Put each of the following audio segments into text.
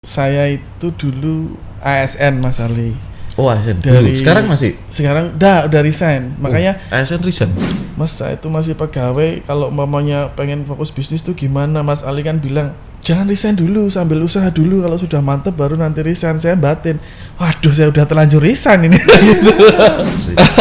Saya itu dulu ASN Mas Ali. Oh ASN Dari dulu. Sekarang masih? Sekarang udah resign. Makanya ASN resign? Mas saya itu masih pegawai. Kalau umpamanya pengen fokus bisnis tuh gimana? Mas Ali kan bilang jangan resign dulu, sambil usaha dulu. Kalau sudah mantep baru nanti resign. Saya batin, waduh saya udah terlanjur resign ini. Gitu.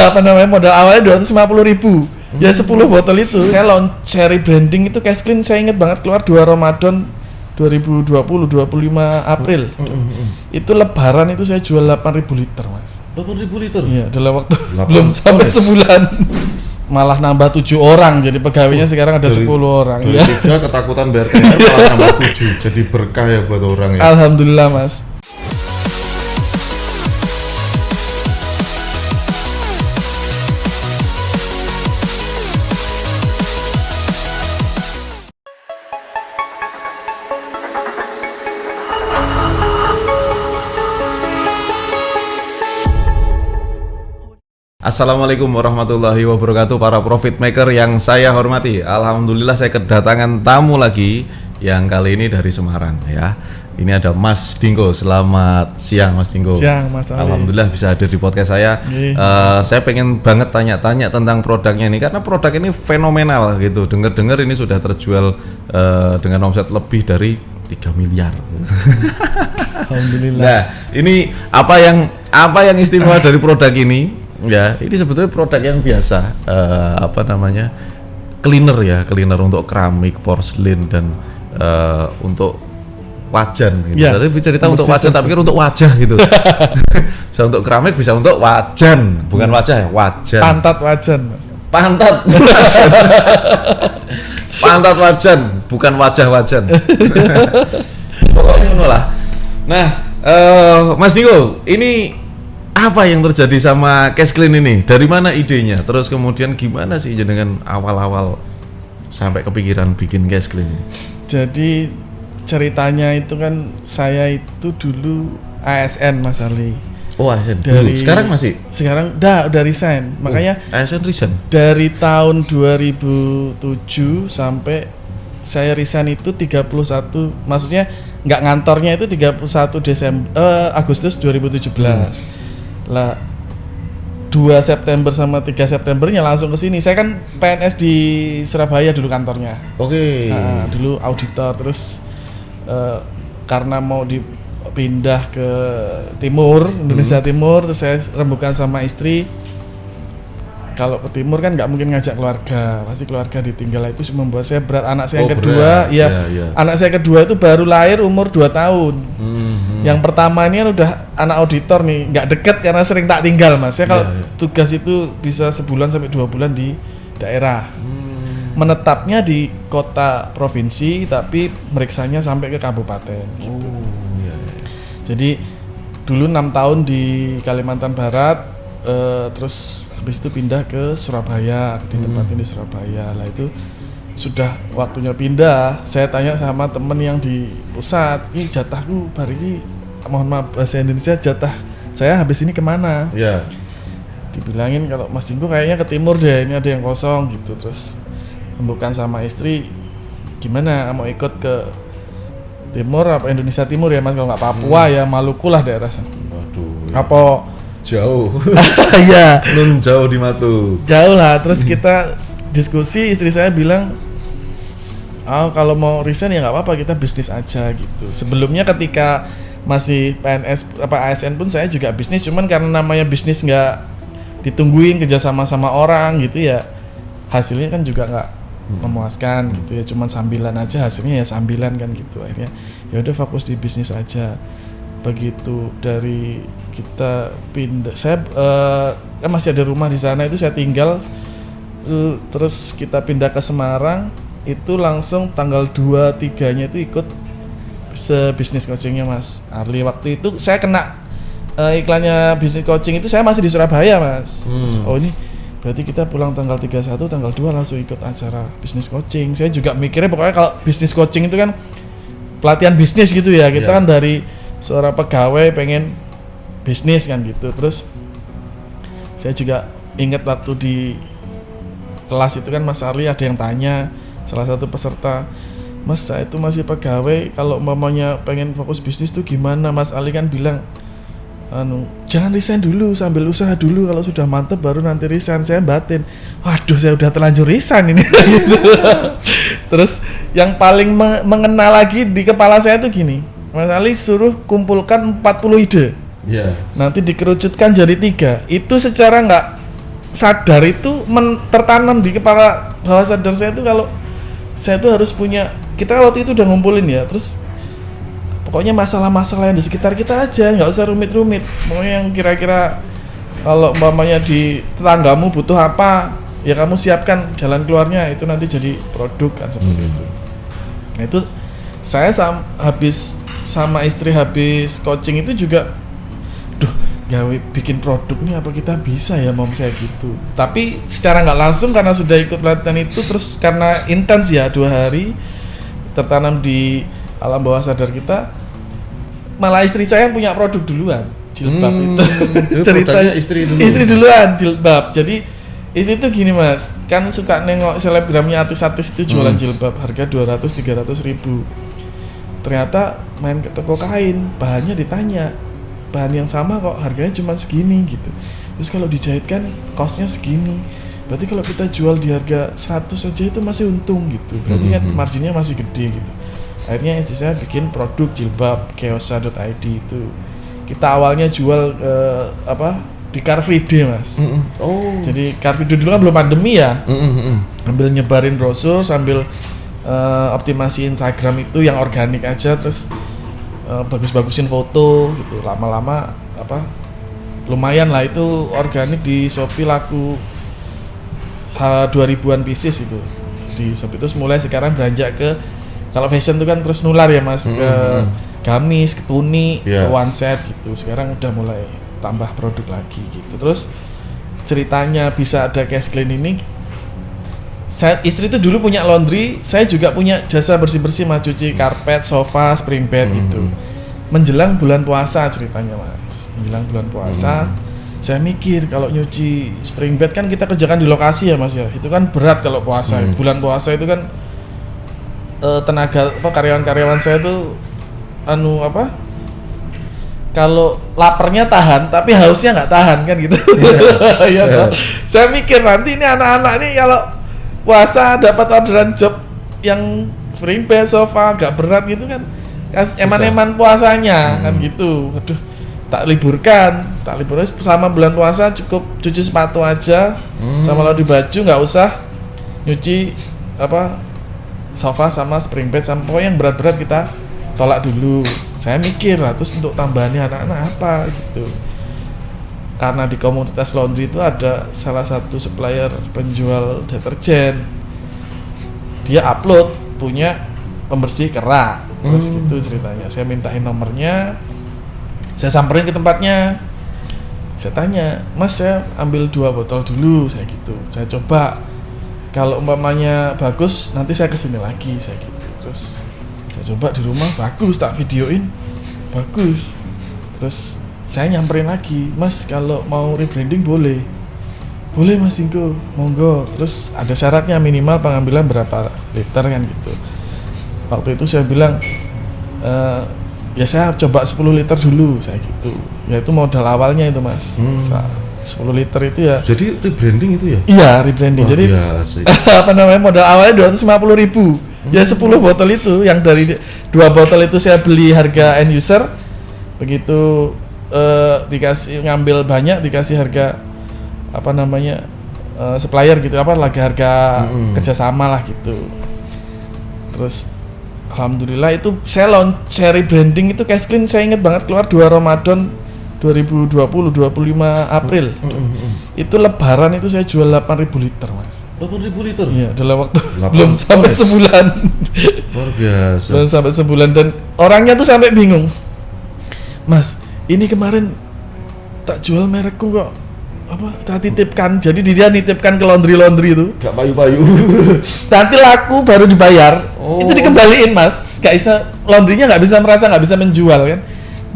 Apa namanya, modal awalnya 250.000. Ya 10 botol itu. Saya launch seri branding itu Cash Clean, saya inget banget, keluar 2 Ramadan 2020, 25 April. Itu lebaran itu saya jual 8.000 liter Mas. 8.000 liter? Iya, dalam waktu belum sampai sebulan. Malah nambah 7 orang, jadi pegawainya sekarang ada 10 orang. Dari Ya. 3 ketakutan bayar THR malah nambah 7. Jadi berkah ya buat orang ya. Alhamdulillah Mas. Assalamualaikum warahmatullahi wabarakatuh, para profit maker yang saya hormati. Alhamdulillah saya kedatangan tamu lagi yang kali ini dari Semarang ya. Ini ada Mas Dingko. Selamat siang Mas Dingko. Siang Mas Ali. Alhamdulillah bisa hadir di podcast saya. Saya pengen banget tanya-tanya tentang produknya ini karena produk ini fenomenal gitu. Dengar-dengar ini sudah terjual dengan omset lebih dari 3 miliar. Alhamdulillah. Nah, ini apa yang istimewa dari produk ini? Ya, ini sebetulnya produk yang biasa, cleaner untuk keramik, porselin dan untuk wajan. Gitu. Ya, Tadi cerita untuk wajan, tapi kan untuk wajah gitu. Bisa untuk keramik, bisa untuk wajan, bukan wajah ya, wajan. Pantat wajan Mas. Pantat wajan. Pantat wajan, bukan wajah wajan. Pokoknya ngono lah. Nah, Mas Dingko, ini apa yang terjadi sama Cash Clean ini? Dari mana idenya? Terus kemudian gimana sih dengan awal-awal sampai kepikiran bikin Cash Clean? Jadi ceritanya itu kan saya itu dulu ASN Mas Ali. Oh ASN dulu. Sekarang masih? Sekarang udah resign. Makanya ASN resign? Dari tahun 2007 sampai saya resign itu 31, maksudnya nggak ngantornya itu 31 Agustus 2017. Lah 2 September sama 3 Septembernya langsung ke sini. Saya kan PNS di Surabaya dulu kantornya. Oke. Nah, dulu auditor, terus karena mau dipindah ke timur, Indonesia Timur, terus saya rembukan sama istri. Kalau ke timur kan nggak mungkin ngajak keluarga, pasti keluarga ditinggal, itu membuat saya berat. Anak saya yang kedua, anak saya kedua itu baru lahir umur 2 tahun. Yang pertama ini kan udah anak auditor nih, nggak deket karena sering tak tinggal Mas. Saya kalau tugas itu bisa sebulan sampai 2 bulan di daerah. Menetapnya di kota provinsi, tapi meriksanya sampai ke kabupaten gitu. Jadi dulu 6 tahun di Kalimantan Barat, terus habis itu pindah ke Surabaya, di tempat ini Surabaya. Lah itu sudah waktunya pindah, saya tanya sama temen yang di pusat, ini jatahku hari ini, mohon maaf bahasa Indonesia, jatah saya habis ini kemana? Ya. Dibilangin kalau Mas Dingko kayaknya ke timur deh, ini ada yang kosong gitu. Terus rembukan sama istri, gimana mau ikut ke timur apa Indonesia Timur ya Mas, kalau nggak Papua ya Maluku lah daerah sana. Waduh. Apa? Jauh. Iya. Nun jauh di Matu. Jauh lah. Terus kita diskusi, istri saya bilang, kalau mau resign ya nggak apa-apa, kita bisnis aja gitu. Sebelumnya ketika masih PNS apa ASN pun saya juga bisnis, cuman karena namanya bisnis nggak ditungguin kerjasama sama orang gitu ya, hasilnya kan juga nggak memuaskan gitu ya, cuman sambilan aja, hasilnya ya sambilan kan gitu. Akhirnya ya udah fokus di bisnis aja. Begitu dari kita pindah, saya kan masih ada rumah di sana, itu saya tinggal, terus kita pindah ke Semarang, itu langsung tanggal 2-3 nya itu ikut bisnis coachingnya Mas Arli. Waktu itu saya kena iklannya bisnis coaching itu saya masih di Surabaya Mas. Terus, oh ini berarti kita pulang tanggal 31, tanggal 2 langsung ikut acara bisnis coaching. Saya juga mikirnya pokoknya kalau bisnis coaching itu kan pelatihan bisnis gitu ya, kita kan dari seorang pegawai pengen bisnis kan gitu. Terus saya juga ingat waktu di kelas itu kan Mas Arli ada yang tanya, salah satu peserta, Mas saya itu masih pegawai, kalau umpamanya pengen fokus bisnis tuh gimana? Mas Ali kan bilang jangan resign dulu, sambil usaha dulu, kalau sudah mantep baru nanti resign. Saya batin, waduh saya udah terlanjur resign ini. Gitu. Terus yang paling mengena lagi di kepala saya tuh gini, Mas Ali suruh kumpulkan 40 ide, nanti dikerucutkan jadi 3. Itu secara nggak sadar itu tertanam di kepala bawah sadar saya tuh, kalau saya tuh harus punya, kita waktu itu udah ngumpulin ya, terus pokoknya masalah-masalah yang di sekitar kita aja, nggak usah rumit-rumit. Pokoknya yang kira-kira kalau umpamanya di tetanggamu butuh apa, ya kamu siapkan jalan keluarnya, itu nanti jadi produk kan seperti itu. Nah itu saya habis sama istri habis coaching itu juga, gawe bikin produk nih apa kita bisa ya mom saya gitu. Tapi secara nggak langsung karena sudah ikut pelatihan itu, terus karena intens ya 2 hari tertanam di alam bawah sadar kita, malah istri saya yang punya produk duluan, jilbab itu. Ceritanya istri duluan jilbab. Jadi istri itu gini Mas, kan suka nengok selebgramnya artis-artis itu jualan jilbab harga 200-300 ribu. Ternyata main ke toko kain, bahannya ditanya, bahan yang sama kok harganya cuma segini gitu. Terus kalau dijahitkan costnya segini, berarti kalau kita jual di harga 100 aja itu masih untung gitu. Berarti kan marginnya masih gede gitu. Akhirnya istri saya bikin produk jilbab keosa.id itu. Kita awalnya jual di Car Free Day Mas. Jadi Car Free Day dulu kan belum pandemi ya. Ambil nyebarin brosur sambil optimasi Instagram itu yang organik aja, terus bagus-bagusin foto gitu. Lama-lama lumayan lah itu organik di Shopee laku 2000-an pieces itu. Di Shopee terus mulai sekarang beranjak ke, kalau fashion itu kan terus nular ya Mas, ke gamis, ke tuni, ke one set gitu. Sekarang udah mulai tambah produk lagi gitu. Terus ceritanya bisa ada cash clean ini, istri itu dulu punya laundry, saya juga punya jasa bersih-bersih, Mas, cuci karpet, sofa, spring bed gitu. Menjelang bulan puasa ceritanya Mas, menjelang bulan puasa saya mikir kalau nyuci spring bed kan kita kerjakan di lokasi ya Mas ya, itu kan berat kalau puasa. Bulan puasa itu kan tenaga karyawan-karyawan saya tuh kalau laparnya tahan tapi hausnya nggak tahan kan gitu. Saya mikir nanti ini anak-anak ini kalau puasa dapat orderan job yang spring bed, sofa agak berat gitu kan, eman-eman puasanya kan gitu. Aduh, tak liburkan selama bulan puasa, cukup cuci sepatu aja sama laundry baju, nggak usah nyuci sofa sama spring bed, sama pokoknya yang berat-berat kita tolak dulu. Saya mikir lah, terus untuk tambahannya anak-anak apa gitu. Karena di komunitas laundry itu ada salah satu supplier penjual deterjen, dia upload punya pembersih kerak, terus gitu ceritanya. Saya mintain nomornya, saya samperin ke tempatnya, saya tanya, Mas saya ambil 2 botol dulu, saya gitu. Saya coba, kalau umpamanya bagus nanti saya kesini lagi, saya gitu. Terus saya coba di rumah, bagus, tak videoin, bagus. Terus saya nyamperin lagi, Mas kalau mau rebranding boleh Mas Ingko, monggo. Terus ada syaratnya, minimal pengambilan berapa liter kan gitu. Waktu itu saya bilang ya saya coba 10 liter dulu, saya gitu. Ya itu modal awalnya itu Mas. 10 liter itu ya. Jadi rebranding itu ya? Iya, rebranding. Jadi modal awalnya 250.000. Ya 10 botol itu, yang dari 2 botol itu saya beli harga end user. Begitu dikasih ngambil banyak, dikasih harga supplier gitu, lagi harga kerjasama lah gitu. Terus alhamdulillah itu saya rebranding itu cash clean, saya ingat banget keluar 2 Ramadan 2020, 25 April. Itu lebaran itu saya jual 8.000 liter Mas. 8.000 liter? Iya, dalam waktu belum sampai sebulan. Luar biasa. Belum sampai sebulan, dan orangnya tuh sampai bingung, Mas ini kemarin tak jual merekku kok tak titipkan. Jadi dia nitipkan ke laundry itu, gak payu-payu. nanti laku baru dibayar. Itu dikembaliin Mas, gak bisa, laundrynya gak bisa menjual kan.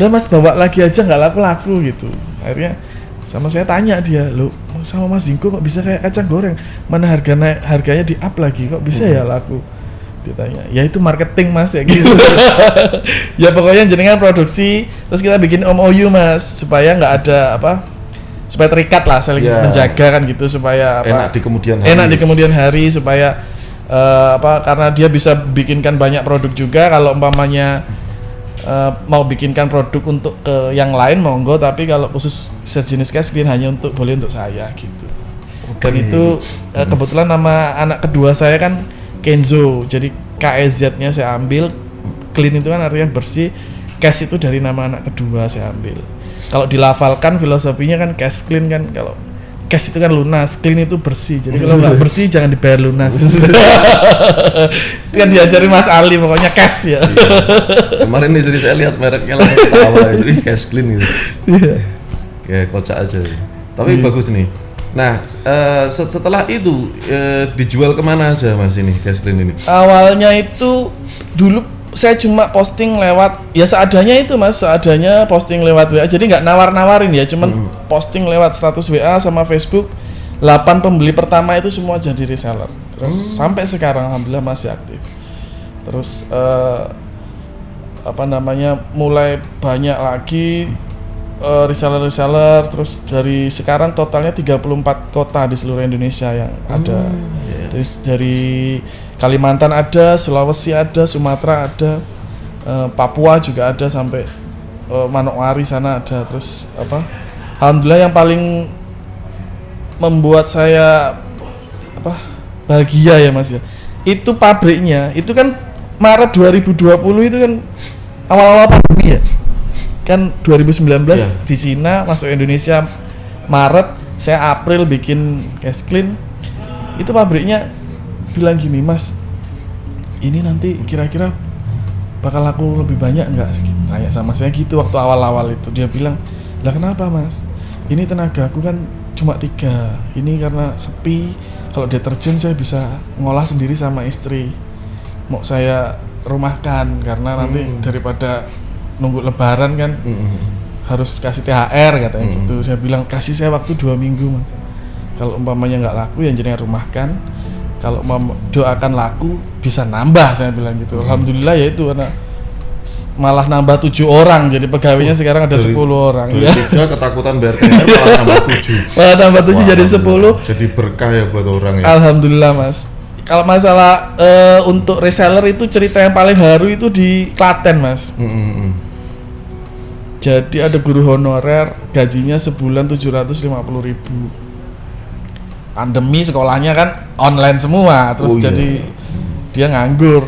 Udah Mas bawa lagi aja, gak laku gitu. Akhirnya sama saya tanya dia, lo sama Mas Ingko kok bisa kayak kacang goreng, mana harganya di up lagi kok bisa ya laku. Dia tanya, ya itu marketing mas ya gitu. Ya pokoknya jenengan produksi, terus kita bikin MOU mas, supaya nggak ada apa, supaya terikat lah, saling menjaga kan gitu, supaya apa, enak di kemudian hari, supaya karena dia bisa bikinkan banyak produk juga. Kalau umpamanya mau bikinkan produk untuk ke yang lain monggo, tapi kalau khusus sejenis cash clean hanya boleh untuk saya gitu. Dan itu kebetulan nama anak kedua saya kan Kenzo, jadi KEZ-nya saya ambil. Clean itu kan artinya bersih, cash itu dari nama anak kedua saya ambil. Kalau dilafalkan filosofinya kan cash clean kan, kalau cash itu kan lunas, clean itu bersih. Jadi kalau nggak bersih jangan dibayar lunas. Itu kan diajarin Mas Ali, pokoknya cash ya. Kemarin istri saya lihat mereknya langsung ketawa itu, cash clean gitu. Kayak kocak aja. Tapi bagus nih. Nah, setelah itu dijual kemana aja mas ini cash clean ini? Awalnya itu dulu saya cuma posting lewat ya seadanya itu mas, seadanya posting lewat WA. Jadi nggak nawar-nawarin ya, cuman posting lewat status WA sama Facebook. 8 pembeli pertama itu semua jadi reseller. Terus sampai sekarang alhamdulillah masih aktif. Terus mulai banyak lagi reseller, terus dari sekarang totalnya 34 kota di seluruh Indonesia yang ada. Dari Kalimantan ada, Sulawesi ada, Sumatera ada, Papua juga ada, sampai Manokwari sana ada. Terus alhamdulillah yang paling membuat saya bahagia ya mas ya, itu pabriknya itu kan Maret 2020 itu kan awal-awal pandemi ya kan, 2019 di Cina, masuk Indonesia Maret, saya April bikin cash clean. Itu pabriknya bilang gini, mas ini nanti kira-kira bakal laku lebih banyak nggak? Tanya sama saya gitu waktu awal-awal itu. Dia bilang, lah kenapa mas? Ini tenagaku kan cuma 3, ini karena sepi. Kalau deterjen saya bisa ngolah sendiri sama istri, mau saya rumahkan karena nanti daripada nunggu lebaran kan harus kasih THR katanya gitu. Saya bilang kasih saya waktu 2 minggu mas. Kalau umpamanya nggak laku ya jenengan rumahkan, kalau doakan laku bisa nambah, saya bilang gitu. Alhamdulillah ya itu karena malah nambah 7 orang, jadi pegawainya sekarang ada 10 orang. Dari 3 ketakutan bayar THR malah nambah 7. Malah nambah 7 jadi 10. Jadi berkah ya buat orang ya. Alhamdulillah mas. Kalau masalah untuk reseller itu cerita yang paling haru itu di Klaten mas. Jadi ada guru honorer, gajinya sebulan 750.000. Pandemi sekolahnya kan online semua, terus jadi dia nganggur.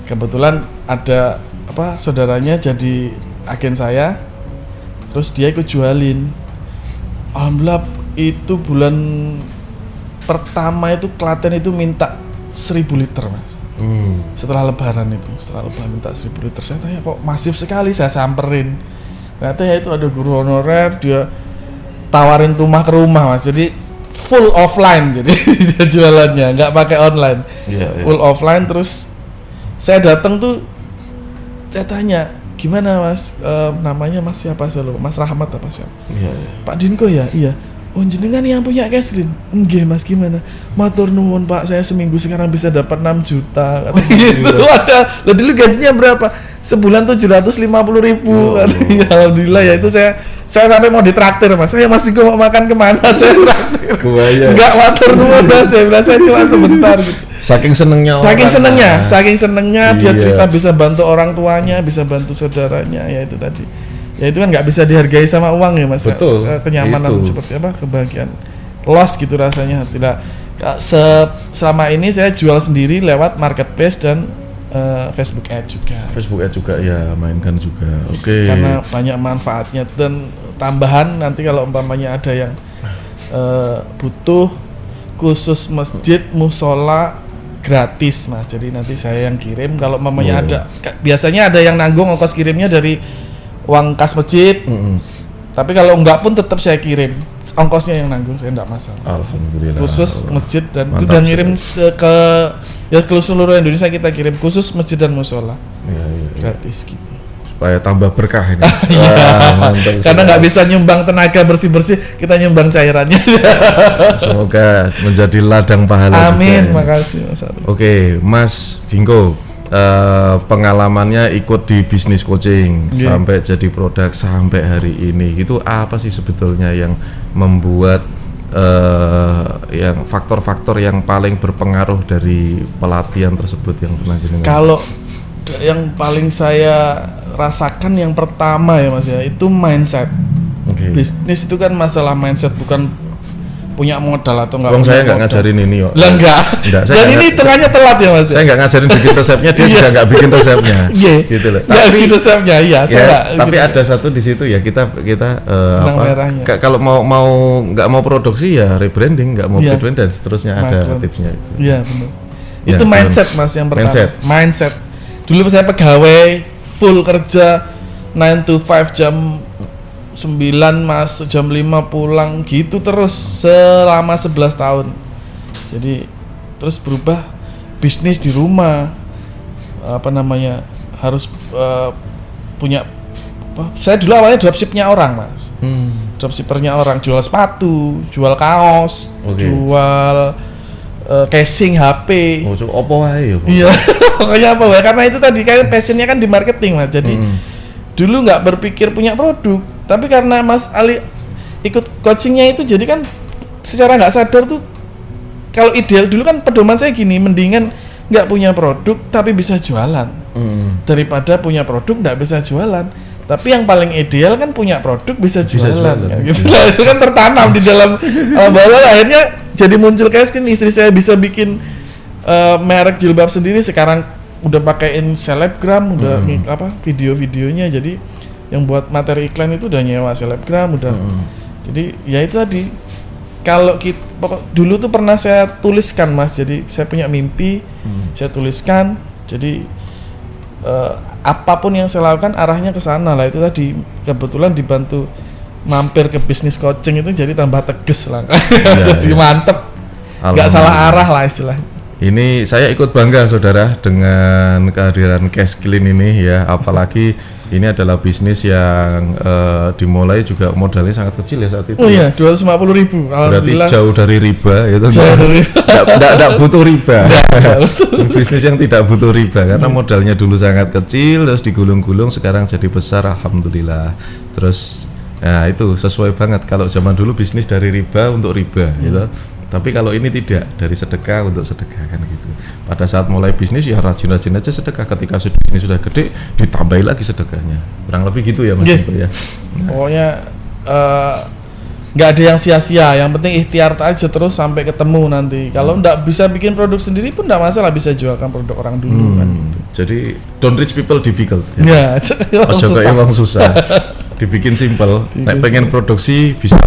Kebetulan ada saudaranya jadi agen saya, terus dia ikut jualin. Alhamdulillah itu bulan pertama itu Klaten itu minta 1000 liter mas. Setelah lebaran minta 1000 liter. Saya tanya kok masif sekali, saya samperin. Ternyata ya itu ada guru honorer, dia tawarin rumah ke rumah mas, jadi full offline jadi jualannya, nggak pakai online, full offline. Terus saya datang tuh, saya tanya gimana mas, namanya mas siapa sih lo, Mas Rahmat apa siapa? Pak Dinko ya, iya. Oh jenengan yang punya cash clean? Enggak mas, gimana? Matur nuwun pak, saya seminggu sekarang bisa dapat 6 juta gitu. Lah dulu gajinya berapa? Sebulan 750.000 katanya. Alhamdulillah ya itu saya sampai mau ditraktir mas. Saya masih mau makan kemana saya traktir. Enggak matur nuwun mas, saya cuma sebentar gitu. Saking senengnya dia cerita bisa bantu orang tuanya, bisa bantu saudaranya, ya itu tadi. Ya itu kan nggak bisa dihargai sama uang ya mas. Betul. Kenyamanan itu. Seperti apa, kebahagiaan, loss gitu rasanya. Tidak. Selama ini saya jual sendiri lewat marketplace dan Facebook Ad juga ya, mainkan juga. Oke. Karena banyak manfaatnya, dan tambahan nanti kalau umpamanya ada yang butuh khusus masjid musola gratis mas. Jadi nanti saya yang kirim. Kalau umpamanya ada, biasanya ada yang nanggung ongkos kirimnya dari uang kas masjid. Tapi kalau enggak pun tetap saya kirim, ongkosnya yang nanggung, saya enggak masalah. Alhamdulillah. Khusus masjid dan itu dan ngirim ke seluruh Indonesia kita kirim, khusus masjid dan musola. Gratis gitu. supaya tambah berkah ini. Mantap. Karena nggak bisa nyumbang tenaga bersih-bersih, kita nyumbang cairannya. Semoga menjadi ladang pahala. Amin, juga, makasih Mas Arul. Oke, Mas Dingko, pengalamannya ikut di bisnis coaching sampai jadi produk sampai hari ini, itu apa sih sebetulnya yang membuat yang faktor-faktor yang paling berpengaruh dari pelatihan tersebut yang pernah jenengan? Kalau yang paling saya rasakan yang pertama ya Mas ya, itu mindset. Bisnis itu kan masalah mindset, bukan punya modal atau enggak. Saya nggak ngajarin ini kok. Lah enggak. Dan ini hitungannya telat ya Mas. Saya nggak ngajarin bikin resepnya, dia juga nggak bikin resepnya. Gitu loh. Nggak bikin resepnya, iya. Tapi ada satu di situ ya, kita kalau mau nggak mau produksi ya rebranding, nggak mau rebranding dan seterusnya ada tipsnya. Iya benar. Itu mindset Mas yang pertama. Mindset. Dulu saya pegawai full kerja 9 to 5 jam 9 masuk jam 5 pulang gitu terus selama 11 tahun. Jadi terus berubah bisnis di rumah, harus punya saya dulu awalnya dropshipnya orang Mas. Dropshippernya orang, jual sepatu, jual kaos, jual casing HP. Apa wae ya? Iya, pokoknya apa wae, karena itu tadi kan passionnya kan di marketing Mas. Jadi dulu nggak berpikir punya produk, tapi karena Mas Ali ikut coachingnya itu, jadi kan secara nggak sadar tuh, kalau ideal dulu kan pedoman saya gini, mendingan nggak punya produk tapi bisa jualan daripada punya produk nggak bisa jualan. Tapi yang paling ideal kan punya produk bisa jualan. Ya, gitu. Itu kan tertanam di dalam bawah. Akhirnya jadi muncul kayak gini, istri saya bisa bikin merek jilbab sendiri, sekarang udah pakaiin selebgram, udah video-videonya. Jadi yang buat materi iklan itu udah nyewa selebgram, udah. Jadi ya itu tadi, kalau kita dulu tuh pernah saya tuliskan Mas, jadi saya punya mimpi, saya tuliskan, jadi apapun yang saya lakukan arahnya ke sana lah. Itu tadi kebetulan dibantu mampir ke bisnis coaching itu jadi tambah tegas lah. Jadi mantep, nggak salah arah lah istilahnya. Ini saya ikut bangga saudara dengan kehadiran Cash Clean ini ya, apalagi ini adalah bisnis yang dimulai juga modalnya sangat kecil ya saat itu. Oh iya, 250.000. Berarti jauh dari riba itu. Tidak butuh riba. Bisnis yang tidak butuh riba karena modalnya dulu sangat kecil, terus digulung-gulung sekarang jadi besar, alhamdulillah. Terus nah itu sesuai banget, kalau zaman dulu bisnis dari riba untuk riba gitu. Tapi kalau ini tidak, dari sedekah untuk sedekah kan gitu. Pada saat mulai bisnis ya rajin-rajin aja sedekah, ketika bisnis sudah gede ditambahin lagi sedekahnya. Kurang lebih gitu ya Mas Dingko ya. Pokoknya nggak ada yang sia-sia, yang penting ikhtiar aja terus sampai ketemu nanti. Kalau nggak bisa bikin produk sendiri pun nggak masalah, bisa jualkan produk orang dulu kan gitu. Jadi don't rich people difficult. Ya, ojo kayak emang susah. Dibikin simple. Nek pengen produksi bisa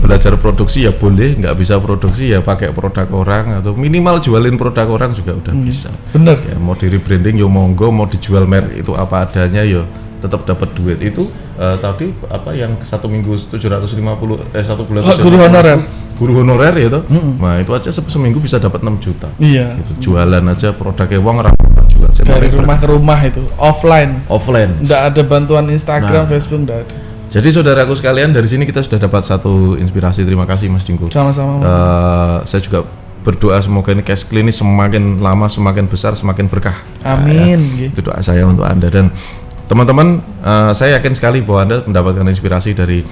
belajar produksi ya boleh, nggak bisa produksi ya pakai produk orang atau minimal jualin produk orang juga udah bisa. Bener. Ya, mau di rebranding yo monggo, mau dijual merek itu apa adanya yo tetap dapat duit. Itu tadi apa yang 1 minggu 750 1 bulan guru honorer ya toh. Nah, itu aja seminggu bisa dapat 6 juta. Iya. Itu jualan aja produknya wong juga dari rumah ke rumah itu offline. Nggak ada bantuan Instagram, Facebook, nggak ada. Jadi saudaraku sekalian, dari sini kita sudah dapat satu inspirasi. Terima kasih Mas Dingko. Sama-sama. Saya juga berdoa semoga ini Cash Clean ini semakin lama semakin besar semakin berkah. Amin. Itu doa saya untuk Anda dan teman-teman. Saya yakin sekali bahwa Anda mendapatkan inspirasi dari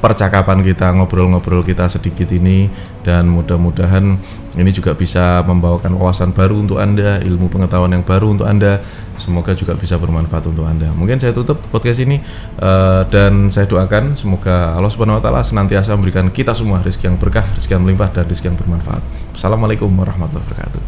percakapan kita, ngobrol-ngobrol kita sedikit ini, dan mudah-mudahan ini juga bisa membawakan wawasan baru untuk Anda, ilmu pengetahuan yang baru untuk Anda. Semoga juga bisa bermanfaat untuk Anda. Mungkin saya tutup podcast ini dan saya doakan semoga Allah Subhanahu wa taala senantiasa memberikan kita semua rezeki yang berkah, rezeki yang melimpah dan rezeki yang bermanfaat. Assalamualaikum warahmatullahi wabarakatuh.